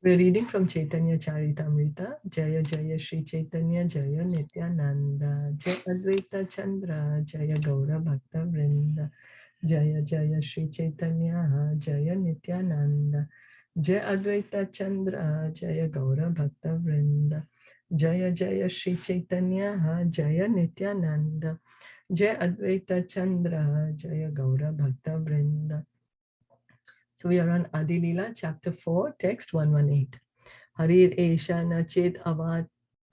We're reading from Caitanya Caritamrita. Jaya Jaya Shri Chaitanya Jaya Nityananda Jaya Advaita Chandra Jaya Gaura Bhakta Vrinda Jaya Jaya Shri Chaitanya Jaya Nityananda Jaya Advaita Chandra Jaya Gaura Bhakta Vrinda Jaya Jaya Shri Chaitanya Jaya Nityananda Jaya Advaita Chandra Jaya Gaura Bhakta Vrinda. So we are on Adi-Lila, chapter 4, text 118. Harir Esha Nachet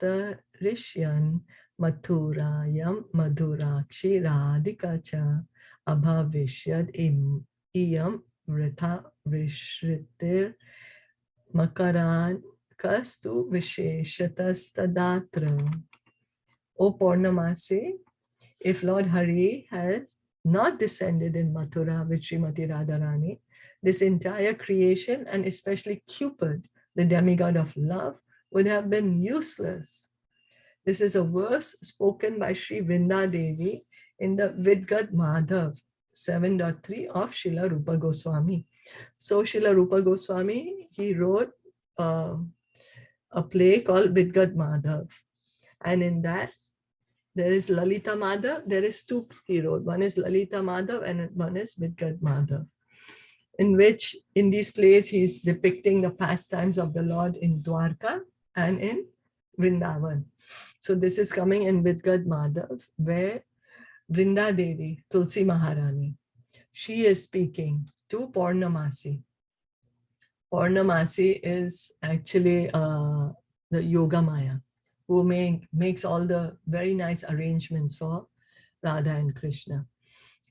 Avatarishyan Mathurayam Madhurakshi Radhikacha Abhavishyad Iyam Vritha Vishritir Makaran Kastu Visheshatastadatra. O Purnamasi, if Lord Hari has not descended in Mathura with Srimati Radharani, this entire creation, and especially Cupid, the demigod of love, would have been useless. This is a verse spoken by Sri Vrinda Devi in the Vidgad Madhav 7.3 of Srila Rupa Goswami. So Srila Rupa Goswami, he wrote a play called Vidgad Madhav. And in that, there is Lalita Madhav, there is two he wrote. One is Lalita Madhav and one is Vidgad Madhav, in which in these plays he's depicting the pastimes of the Lord in Dwarka and in Vrindavan. So this is coming in Vidgad Madhav, where Vrinda Devi, Tulsi Maharani, she is speaking to Purnamasi. Purnamasi is actually the Yoga Maya, who makes all the very nice arrangements for Radha and Krishna.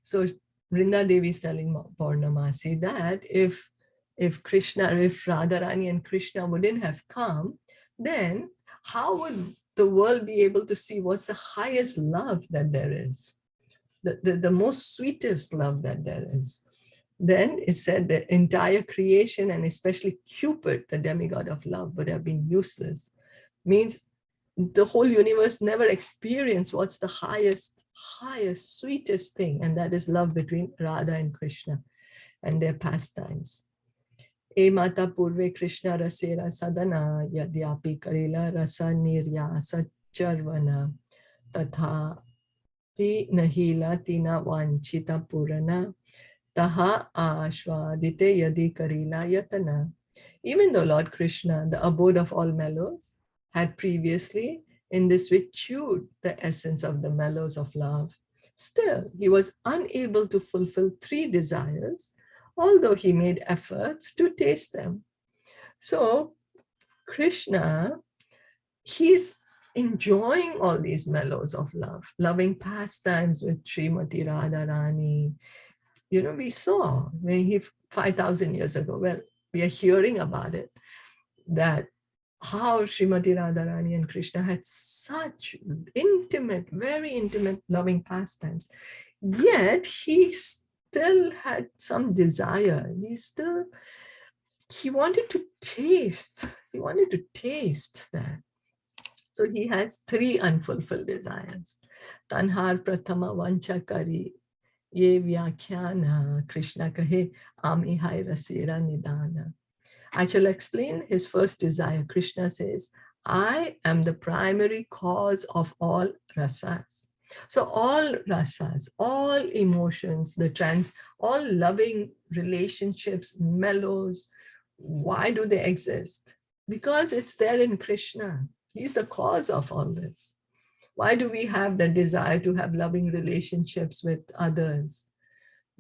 So Vrinda Devi is telling Purnamasi that if Radharani and Krishna wouldn't have come, then how would the world be able to see what's the highest love that there is, the most sweetest love that there is? Then it said the entire creation, and especially Cupid, the demigod of love, would have been useless. Means the whole universe never experienced what's the highest, sweetest thing, and that is love between Radha and Krishna and their pastimes. E mata purve Krishna rasera sadana yadyapi karila rasa niryasa charvana tatha pi nahila tina vanchita purana taha ashvadite yadi karila yatana. Even though Lord Krishna, the abode of all mellows, had previously in this way chewed the essence of the mellows of love, still he was unable to fulfill three desires, although he made efforts to taste them. So Krishna, he's enjoying all these mellows of love, loving pastimes with Srimati Radharani. You know, we saw when he 5,000 years ago, well, we are hearing about it, that how Srimati Radharani and Krishna had such intimate, very intimate, loving pastimes. Yet he still had some desire. He wanted to taste. He wanted to taste that. So he has three unfulfilled desires. Tanhar Prathama Vancha Kari Ye Vyakhyana Krishna Kahe Ami Hai Rasera Nidana. I shall explain his first desire. Krishna says, I am the primary cause of all rasas. So all rasas, all emotions, all loving relationships, mellows, why do they exist? Because it's there in Krishna. He's the cause of all this. Why do we have the desire to have loving relationships with others?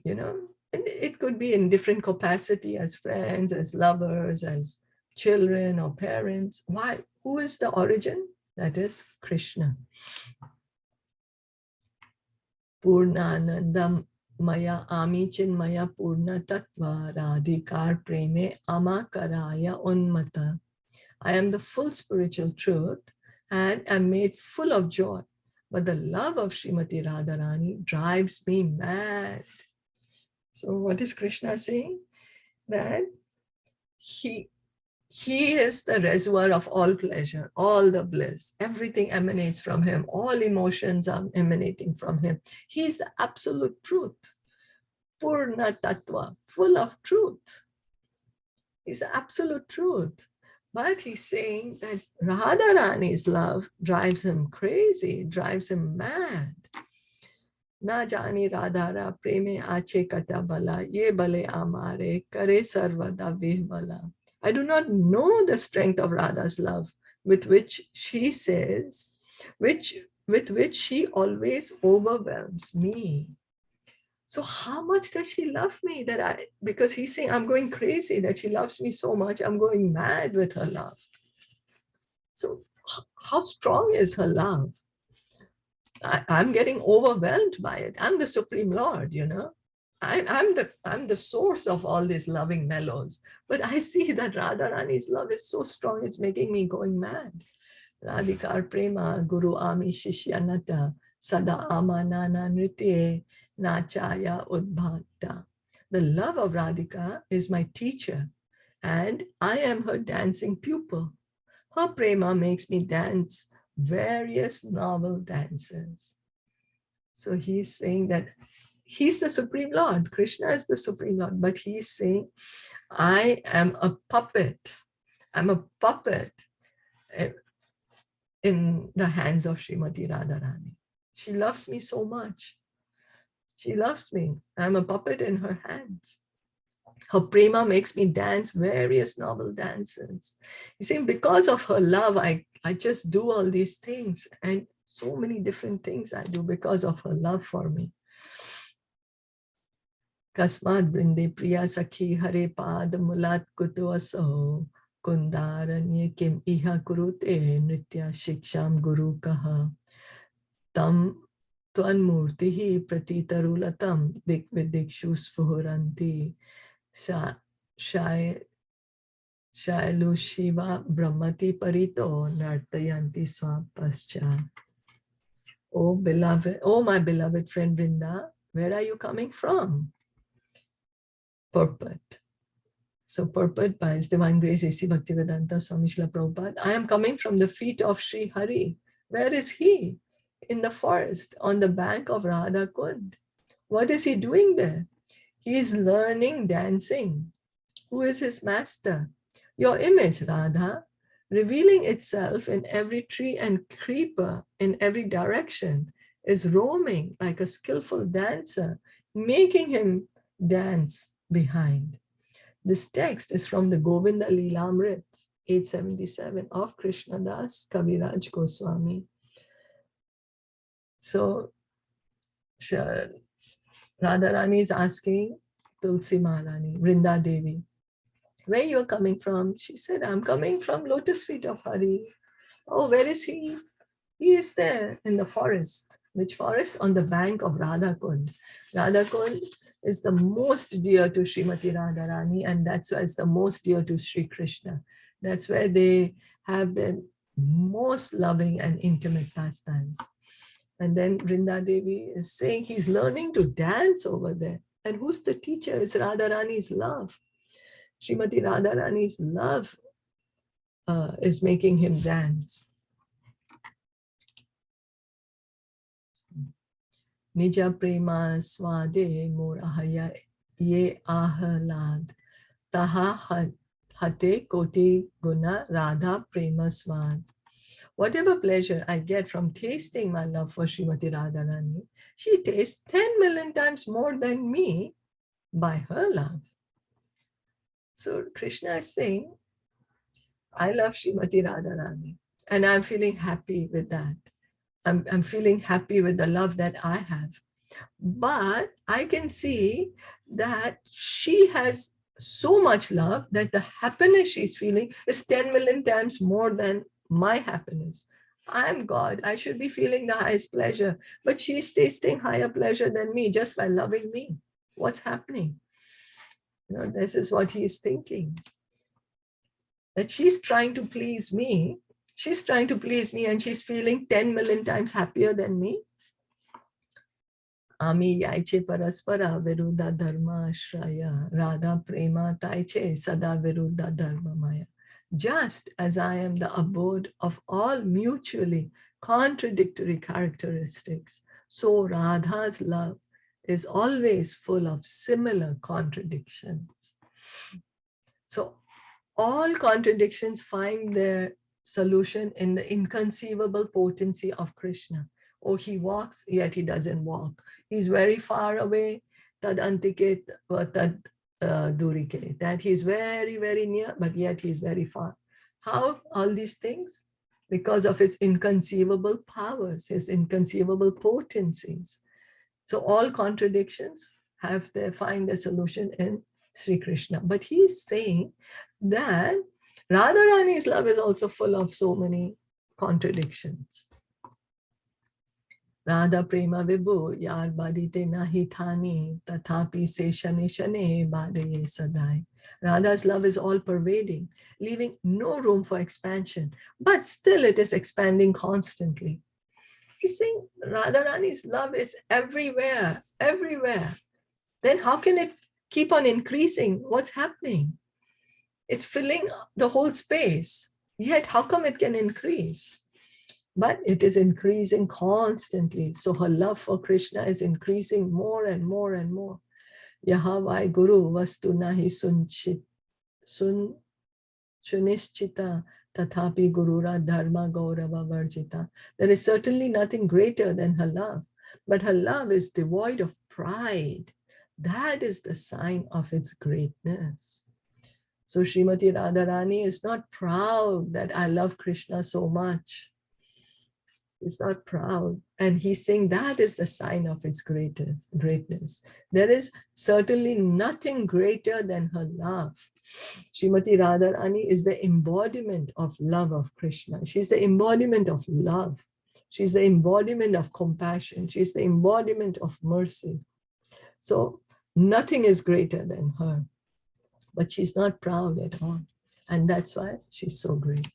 You know, and it could be in different capacity, as friends, as lovers, as children or parents. Why? Who is the origin? That is Krishna. Purnanandam Maya Amichin Maya Purna Tattva Radhikar Preme Amakaraya Unmata. I am the full spiritual truth and am made full of joy. But the love of Srimati Radharani drives me mad. So what is Krishna saying? That he is the reservoir of all pleasure, all the bliss. Everything emanates from him. All emotions are emanating from him. He is the absolute truth. Purna Tattva, full of truth. is the absolute truth. But he's saying that Radharani's love drives him crazy, drives him mad. Na jani Radhara preme ache kata bala, ye bale amare, kare sarvada vihbala. I do not know the strength of Radha's love, with which she says, with which she always overwhelms me. So how much does she love me because he's saying I'm going crazy, that she loves me so much, I'm going mad with her love. So how strong is her love? I'm getting overwhelmed by it. I'm the Supreme Lord, you know. I'm the source of all these loving mellows. But I see that Radharani's love is so strong, it's making me going mad. Radhikar prema guru ami shishyanata sada amanana nritye nachaya udbhata. The love of Radhika is my teacher, and I am her dancing pupil. Her prema makes me dance various novel dances. So he's saying that he's the Supreme Lord. Krishna is the Supreme Lord, but he's saying, I am a puppet. I'm a puppet in the hands of Srimati Radharani. She loves me so much. She loves me. I'm a puppet in her hands. Her prema makes me dance various novel dances. You see, because of her love, I just do all these things, and so many different things I do because of her love for me. Kasmad brinde priya sakhi hare pad mulat kuto aso kundaranye kim iha kurute nritya shiksham guru kaha tam tvanmurtihi pratitarulatam dikvidikshu sfuranti Shailu Shiva Brahmati Parito Nartayanti Swapascha. Oh beloved, oh my beloved friend Vrinda, where are you coming from? Purport. So purport by His Divine Grace A.C. Bhaktivedanta Swami Srila Prabhupada. I am coming from the feet of Sri Hari. Where is he? In the forest, on the bank of Radha Kund. What is he doing there? He is learning dancing. Who is his master? Your image, Radha, revealing itself in every tree and creeper in every direction, is roaming like a skillful dancer, making him dance behind. This text is from the Govinda Lilamrit, 877 of Krishna Das Kaviraj Goswami. So Radharani is asking Tulsi Maharani, Vrinda Devi, where you're coming from? She said, I'm coming from lotus feet of Hari. Oh, where is he? He is there in the forest. Which forest? On the bank of Radha Kund. Radha Kund is the most dear to Srimati Radharani, and that's why it's the most dear to Sri Krishna. That's where they have their most loving and intimate pastimes. And then Vrinda Devi is saying he's learning to dance over there. And who's the teacher? It's Radharani's love. Srimati Radharani's love is making him dance. Nija prema swade morahaya ye ahalad taha hate koti guna radha prema swad. Whatever pleasure I get from tasting my love for Srimati Radharani, she tastes 10 million times more than me by her love. So Krishna is saying, I love Srimati Radharani, and I'm feeling happy with that. I'm feeling happy with the love that I have. But I can see that she has so much love that the happiness she's feeling is 10 million times more than my happiness. I'm God. I should be feeling the highest pleasure, but she's tasting higher pleasure than me just by loving me. What's happening? You know, this is what he's thinking. That she's trying to please me. She's trying to please me and she's feeling 10 million times happier than me. Ami yaiche paraspara viruddha dharma ashraya radha prema taiche sada viruddha dharma maya. Just as I am the abode of all mutually contradictory characteristics, so Radha's love is always full of similar contradictions. So All contradictions find their solution in the inconceivable potency of Krishna. Oh, he walks, yet he doesn't walk. He's very far away, tad antike tad durike, that he's very, very near, but yet he's very far. How all these things? Because of his inconceivable powers, his inconceivable potencies. So all contradictions find their solution in Sri Krishna. But he's saying that Radharani's love is also full of so many contradictions. Radha prema vibhu yar badite nahi thani tathapi se shane shane badaye sadai. Radha's love is all pervading, leaving no room for expansion, but still it is expanding constantly. He's saying Radharani's love is everywhere, everywhere. Then how can it keep on increasing? What's happening? It's filling the whole space. Yet how come it can increase? But it is increasing constantly. So her love for Krishna is increasing more and more and more. Yahavai Guru Vastu Nahi Sunishchita Tathapi Gurura Dharma Gaurava Varjita. There is certainly nothing greater than her love, but her love is devoid of pride. That is the sign of its greatness. So Srimati Radharani is not proud that I love Krishna so much. He's not proud. And he's saying that is the sign of its greatness. There is certainly nothing greater than her love. Srimati Radharani is the embodiment of love of Krishna. She's the embodiment of love. She's the embodiment of compassion. She's the embodiment of mercy. So nothing is greater than her. But she's not proud at all. And that's why she's so great.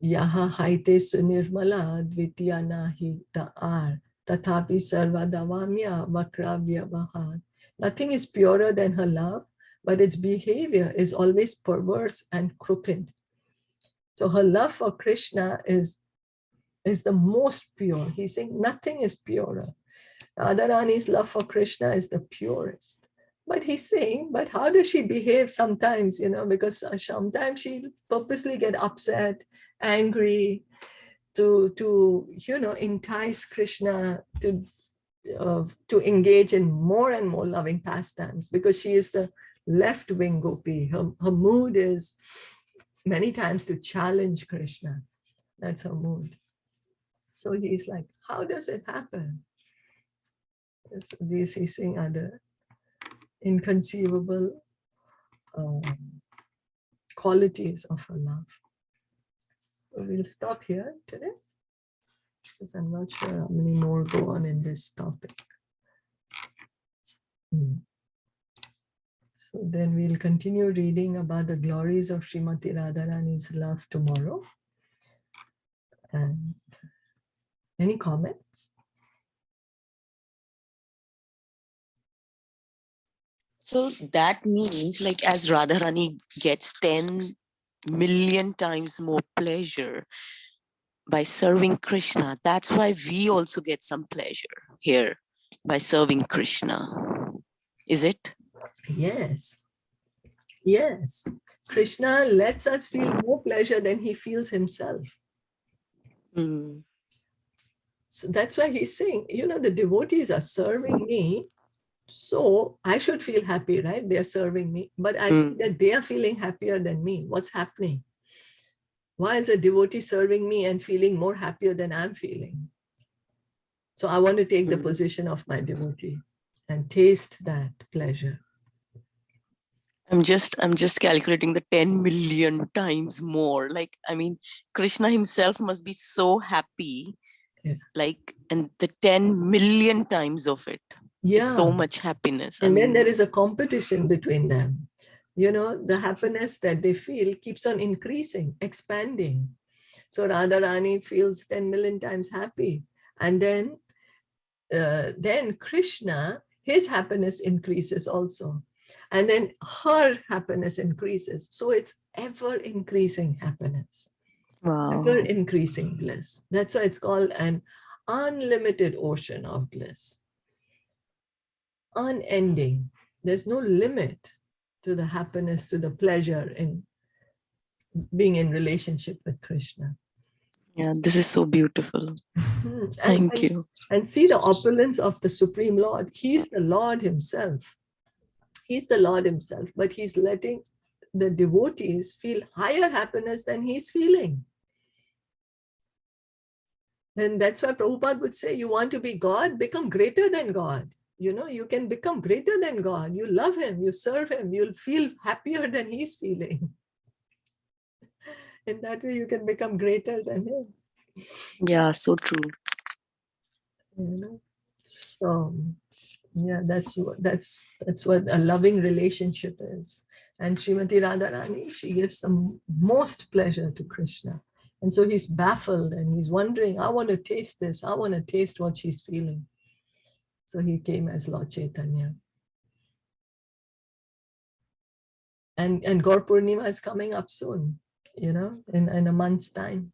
Yaha haite sunirmala dvitiya nahi ta'ar tathapi sarvadavamya vakravya vahar. Nothing is purer than her love, but its behavior is always perverse and crooked. So her love for Krishna is the most pure. He's saying nothing is purer. Radharani's love for Krishna is the purest. But he's saying, but how does she behave sometimes, because sometimes she purposely get upset, angry, to entice Krishna to engage in more and more loving pastimes, because she is the left-wing gopi. Her mood is many times to challenge Krishna. That's her mood. So he's like, how does it happen? These he's saying are the inconceivable qualities of her love. So we'll stop here today, because I'm not sure how many more go on in this topic. So then we'll continue reading about the glories of Srimati Radharani's love tomorrow. And any comments? So that means, like, as Radharani gets 10 million times more pleasure by serving Krishna, that's why we also get some pleasure here by serving Krishna. Is it? Yes. Yes. Krishna lets us feel more pleasure than he feels himself. So that's why he's saying, the devotees are serving me, so I should feel happy, right? They're serving me, but I see that they are feeling happier than me. What's happening? Why is a devotee serving me and feeling more happier than I'm feeling? So I want to take the position of my devotee and taste that pleasure. I'm just calculating the 10 million times more. Like, I mean, Krishna himself must be so happy. Yeah. Like, and the 10 million times of it. Yeah. Is so much happiness. And then there is a competition between them. The happiness that they feel keeps on increasing, expanding. So Radharani feels 10 million times happy. And then Krishna, his happiness increases also. And then her happiness increases. So it's ever increasing happiness. Wow. Ever increasing bliss. That's why it's called an unlimited ocean of bliss. Unending. There's no limit to the happiness, to the pleasure in being in relationship with Krishna. Yeah, this is so beautiful. Thank you. And see the opulence of the Supreme Lord. He's the Lord himself. He's the Lord himself, but he's letting the devotees feel higher happiness than he's feeling. And that's why Prabhupada would say, you want to be God, become greater than God. You know, you can become greater than God. You love him, you serve him, you'll feel happier than he's feeling. In that way, you can become greater than him. Yeah, so true. You know, so yeah, that's what a loving relationship is. And Srimati Radharani, she gives the most pleasure to Krishna. And so he's baffled and he's wondering, I want to taste this. I want to taste what she's feeling. So he came as Lord Chaitanya. And Gaur Purnima is coming up soon, you know, in a month's time.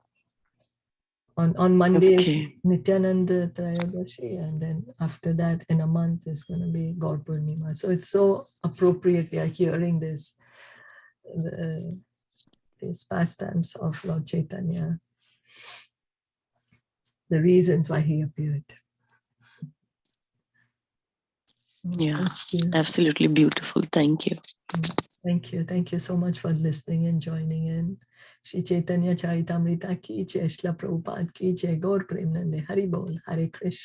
On Monday is Nityananda Trayodashi, and then after that, in a month, is going to be Gaur Purnima. So it's so appropriate we are hearing this, these pastimes of Lord Chaitanya, the reasons why he appeared. Yeah, absolutely beautiful. Thank you. Thank you. Thank you so much for listening and joining in. Shri Caitanya Caritamrita ki jai, Srila Prabhupada ki jai, Gaur Premanande, Hari Bol, Hare Krishna.